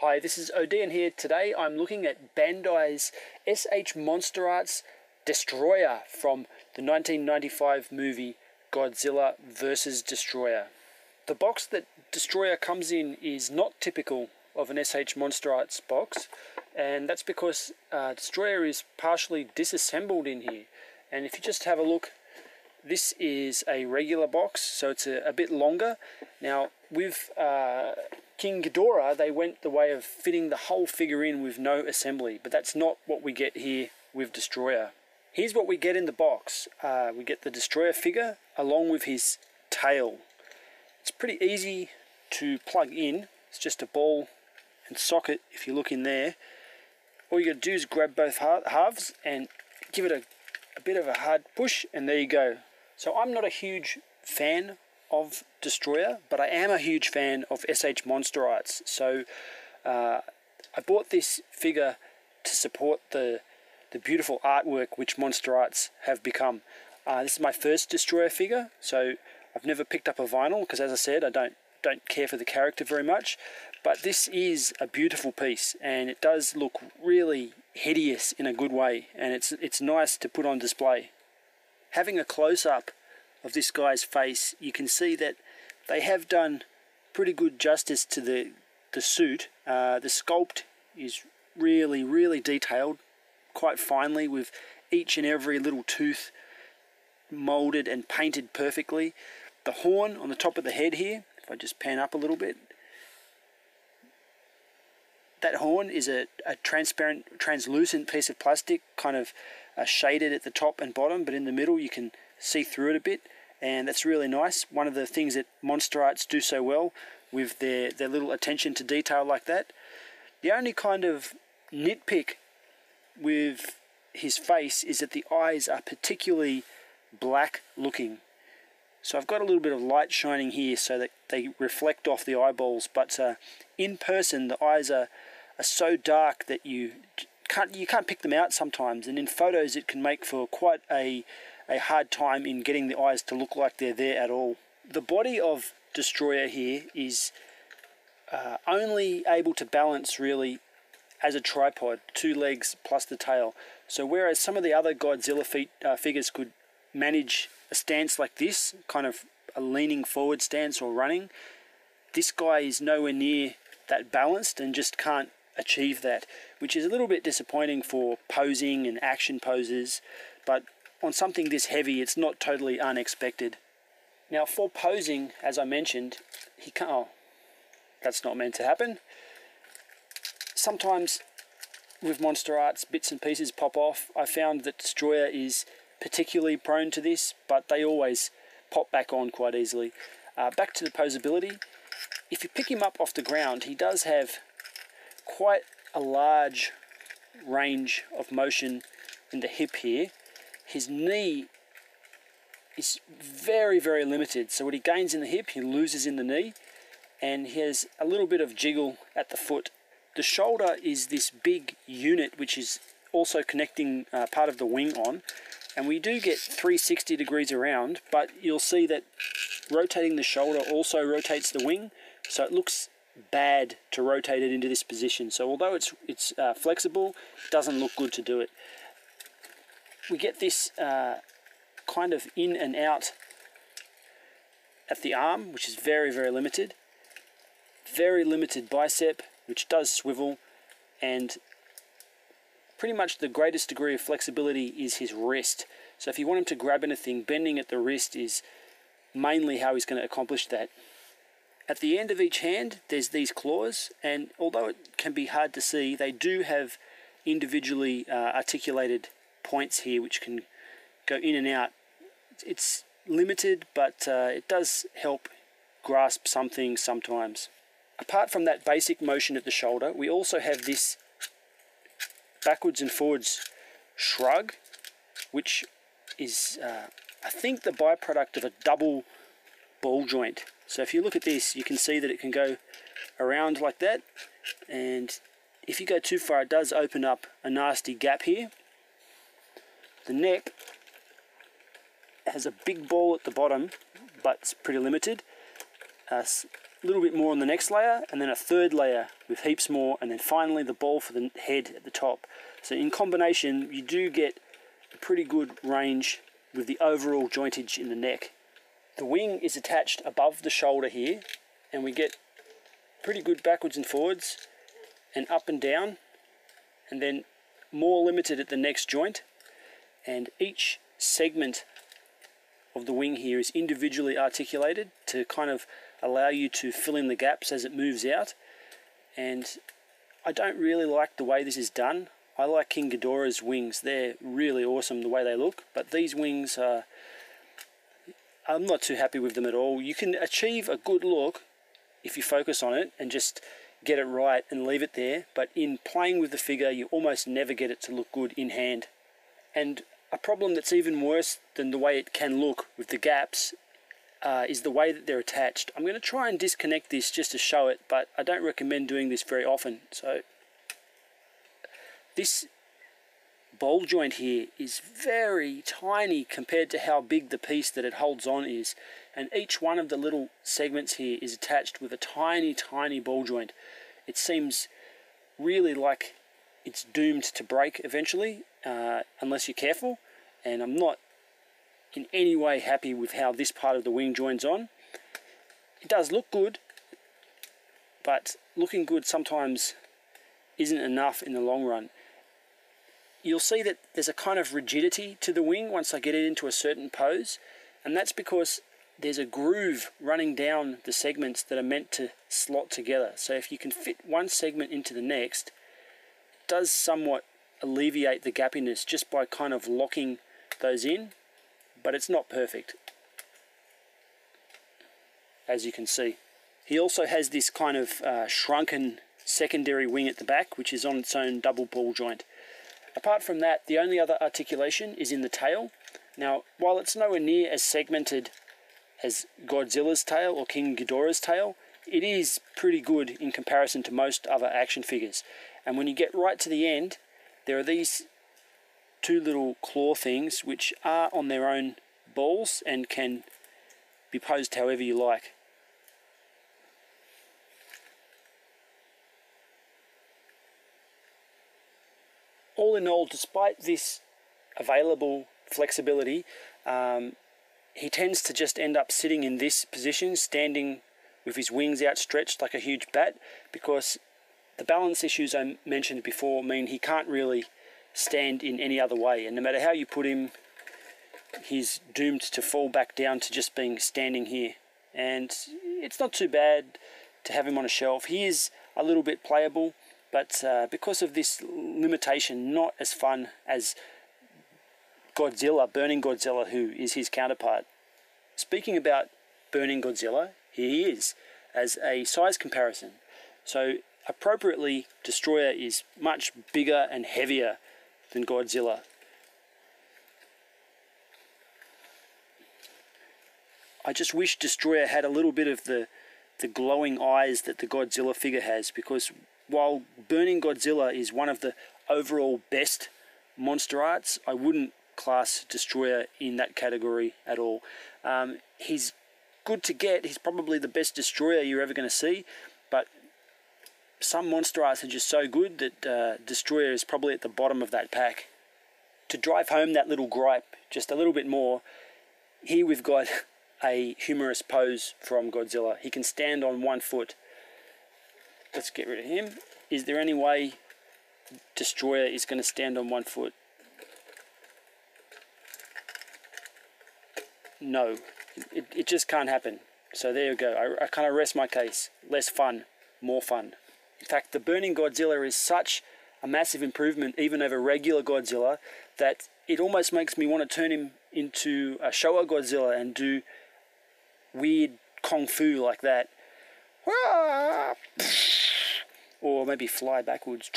Hi, this is Odeean here. Today I'm looking at Bandai's S.H.Monsterarts Destroyah from the 1995 movie Godzilla vs. Destroyah. The box that Destroyah comes in is not typical of an S.H.Monsterarts box, and that's because Destroyah is partially disassembled in here. And if you just have a look, this is a regular box, so it's a bit longer. Now, with King Ghidorah, they went the way of fitting the whole figure in with no assembly, but that's not what we get here with Destroyah. Here's what we get in the box. We get the Destroyah figure along with his tail. It's pretty easy to plug in. It's just a ball and socket. If you look in there, all you got to do is grab both halves and give it a bit of a hard push, and there you go. So I'm not a huge fan of Destroyah, but I am a huge fan of S.H.Monsterarts. So I bought this figure to support the beautiful artwork which Monsterarts have become. This is my first Destroyah figure, so I've never picked up a vinyl because, as I said, I don't care for the character very much. But this is a beautiful piece, and it does look really hideous in a good way, and it's nice to put on display. Having a close-up of this guy's face, you can see that they have done pretty good justice to the suit. The sculpt is really detailed, quite finely, with each and every little tooth molded and painted perfectly. The horn on the top of the head here, if I just pan up a little bit, that horn is a transparent, translucent piece of plastic, kind of shaded at the top and bottom, but in the middle you can see through it a bit, and that's really nice. One of the things that Monsterarts do so well with their little attention to detail like that. The only kind of nitpick with his face is that the eyes are particularly black looking. So I've got a little bit of light shining here so that they reflect off the eyeballs, but in person the eyes are so dark that you can't pick them out sometimes, and in photos it can make for quite a hard time in getting the eyes to look like they're there at all. The body of Destroyah here is only able to balance really as a tripod, 2 legs plus the tail. So whereas some of the other Godzilla figures could manage a stance like this, kind of a leaning forward stance or running, this guy is nowhere near that balanced and just can't achieve that, which is a little bit disappointing for posing and action poses, but on something this heavy it's not totally unexpected. Now for posing, as I mentioned, he can't, oh, that's not meant to happen. Sometimes with Monsterarts bits and pieces pop off. I found that Destroyah is particularly prone to this, but they always pop back on quite easily. Back to the posability. If you pick him up off the ground, he does have quite a large range of motion in the hip here. His knee is very limited, so what he gains in the hip he loses in the knee, and he has a little bit of jiggle at the foot. The shoulder is this big unit which is also connecting part of the wing on, and we do get 360 degrees around, but you'll see that rotating the shoulder also rotates the wing, so it looks bad to rotate it into this position. So although it's flexible, it doesn't look good to do it. We get this kind of in and out at the arm, which is very limited. Very limited bicep, which does swivel, and pretty much the greatest degree of flexibility is his wrist. So if you want him to grab anything, bending at the wrist is mainly how he's going to accomplish that. At the end of each hand there's these claws, and although it can be hard to see, they do have individually articulated points here which can go in and out. It's limited, but it does help grasp some things sometimes. Apart from that basic motion at the shoulder, we also have this backwards and forwards shrug, which is I think the byproduct of a double ball joint. So if you look at this, you can see that it can go around like that, and if you go too far it does open up a nasty gap here. The neck has a big ball at the bottom, but it's pretty limited. a little bit more on the next layer, and then a third layer with heaps more, and then finally the ball for the head at the top. So in combination, you do get a pretty good range with the overall jointage in the neck. The wing is attached above the shoulder here, and we get pretty good backwards and forwards and up and down, and then more limited at the next joint. And each segment of the wing here is individually articulated to kind of allow you to fill in the gaps as it moves out. And I don't really like the way this is done. I like King Ghidorah's wings. They're really awesome the way they look, but these wings are, I'm not too happy with them at all. You can achieve a good look if you focus on it and just get it right and leave it there, but in playing with the figure you almost never get it to look good in hand. And a problem that's even worse than the way it can look with the gaps is the way that they're attached. I'm going to try and disconnect this just to show it, but I don't recommend doing this very often. So this ball joint here is very tiny compared to how big the piece that it holds on is, and each one of the little segments here is attached with a tiny ball joint. It seems really like it's doomed to break eventually, unless you're careful, and I'm not in any way happy with how this part of the wing joins on. It does look good, but looking good sometimes isn't enough in the long run. You'll see that there's a kind of rigidity to the wing once I get it into a certain pose, and that's because there's a groove running down the segments that are meant to slot together. So if you can fit one segment into the next, it does somewhat alleviate the gappiness just by kind of locking those in, but it's not perfect, as you can see. He also has this kind of shrunken secondary wing at the back, which is on its own double ball joint. Apart from that, the only other articulation is in the tail. Now, while it's nowhere near as segmented as Godzilla's tail or King Ghidorah's tail, it is pretty good in comparison to most other action figures. And when you get right to the end, there are these two little claw things which are on their own balls and can be posed however you like. All in all, despite this available flexibility, he tends to just end up sitting in this position, standing with his wings outstretched like a huge bat, because the balance issues I mentioned before mean he can't really stand in any other way, and no matter how you put him, he's doomed to fall back down to just being standing here. And it's not too bad to have him on a shelf. He is a little bit playable, but because of this limitation, not as fun as Godzilla, Burning Godzilla, who is his counterpart. Speaking about Burning Godzilla, here he is, as a size comparison. So appropriately, Destroyah is much bigger and heavier than Godzilla. I just wish Destroyah had a little bit of the glowing eyes that the Godzilla figure has, because while Burning Godzilla is one of the overall best monster arts, I wouldn't class Destroyah in that category at all. He's good to get. He's probably the best Destroyah you're ever going to see, but some monster arts are just so good that Destroyah is probably at the bottom of that pack. To drive home that little gripe just a little bit more, here we've got a humorous pose from Godzilla. He can stand on one foot. Let's get rid of him. Is there any way Destroyah is going to stand on one foot? No, it just can't happen. So there you go. I kind of rest my case. Less fun, more fun. In fact, the Burning Godzilla is such a massive improvement even over regular Godzilla that it almost makes me want to turn him into a Showa Godzilla and do weird kung fu like that. Or maybe fly backwards.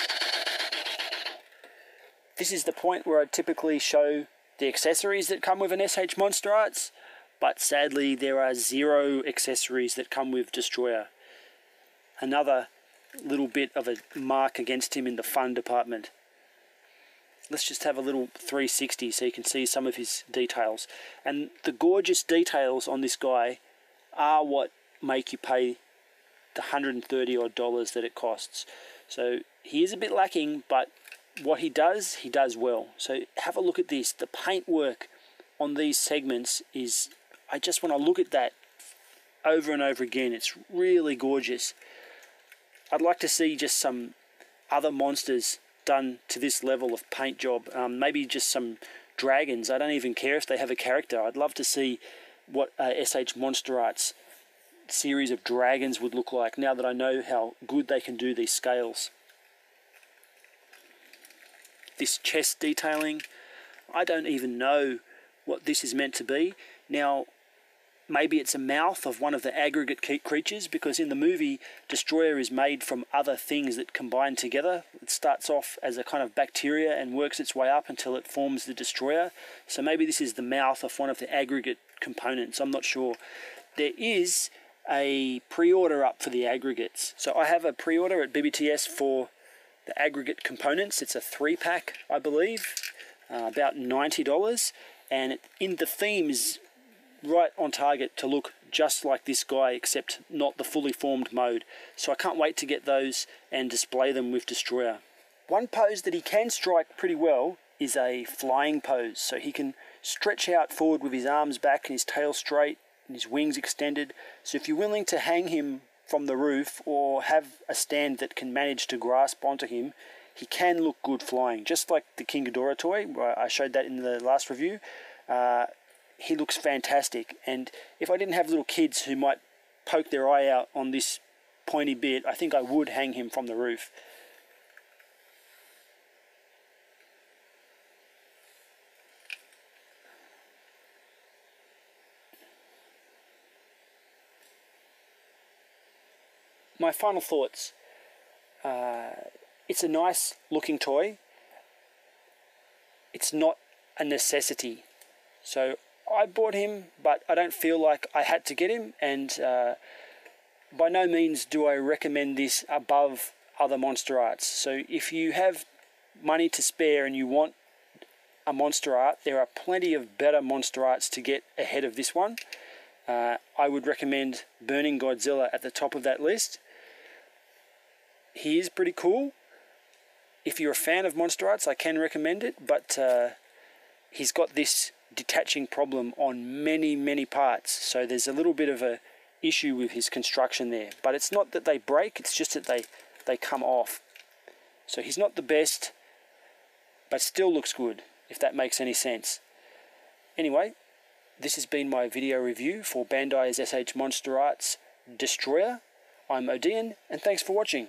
This is the point where I typically show the accessories that come with an S.H.Monsterarts, but sadly there are 0 accessories that come with Destroyah. Another little bit of a mark against him in the fun department. Let's just have a little 360 so you can see some of his details. And the gorgeous details on this guy are what make you pay the $130 odd that it costs. So he is a bit lacking, but what he does well. So have a look at this. The paint work on these segments is, I just want to look at that over and over again. It's really gorgeous. I'd like to see just some other monsters done to this level of paint job. Maybe just some dragons. I don't even care if they have a character. I'd love to see what S.H.Monsterarts series of dragons would look like now that I know how good they can do these scales. This chest detailing, I don't even know what this is meant to be. Now, maybe it's a mouth of one of the aggregate creatures, because in the movie, Destroyah is made from other things that combine together. It starts off as a kind of bacteria and works its way up until it forms the Destroyah. So maybe this is the mouth of one of the aggregate components. I'm not sure. There is a pre-order up for the aggregates. So I have a pre-order at BBTS for the aggregate components. It's a 3-pack, I believe, about $90. And in the theme is right on target to look just like this guy, except not the fully formed mode. So I can't wait to get those and display them with Destroyah. One pose that he can strike pretty well is a flying pose. So he can stretch out forward with his arms back and his tail straight and his wings extended. So if you're willing to hang him from the roof or have a stand that can manage to grasp onto him, he can look good flying. Just like the King Ghidorah toy, I showed that in the last review. He looks fantastic, and if I didn't have little kids who might poke their eye out on this pointy bit, I think I would hang him from the roof. My final thoughts. It's a nice looking toy. It's not a necessity. So I bought him, but I don't feel like I had to get him, and by no means do I recommend this above other Monster Arts. So if you have money to spare and you want a Monster Art, there are plenty of better Monster Arts to get ahead of this one. I would recommend Burning Godzilla at the top of that list. He is pretty cool. If you're a fan of Monster Arts, I can recommend it, but he's got this detaching problem on many parts, so there's a little bit of a issue with his construction there. But it's not that they break, it's just that they come off. So he's not the best, but still looks good, if that makes any sense. Anyway, this has been my video review for Bandai's S.H.Monsterarts Destroyah. I'm Odeean, and thanks for watching.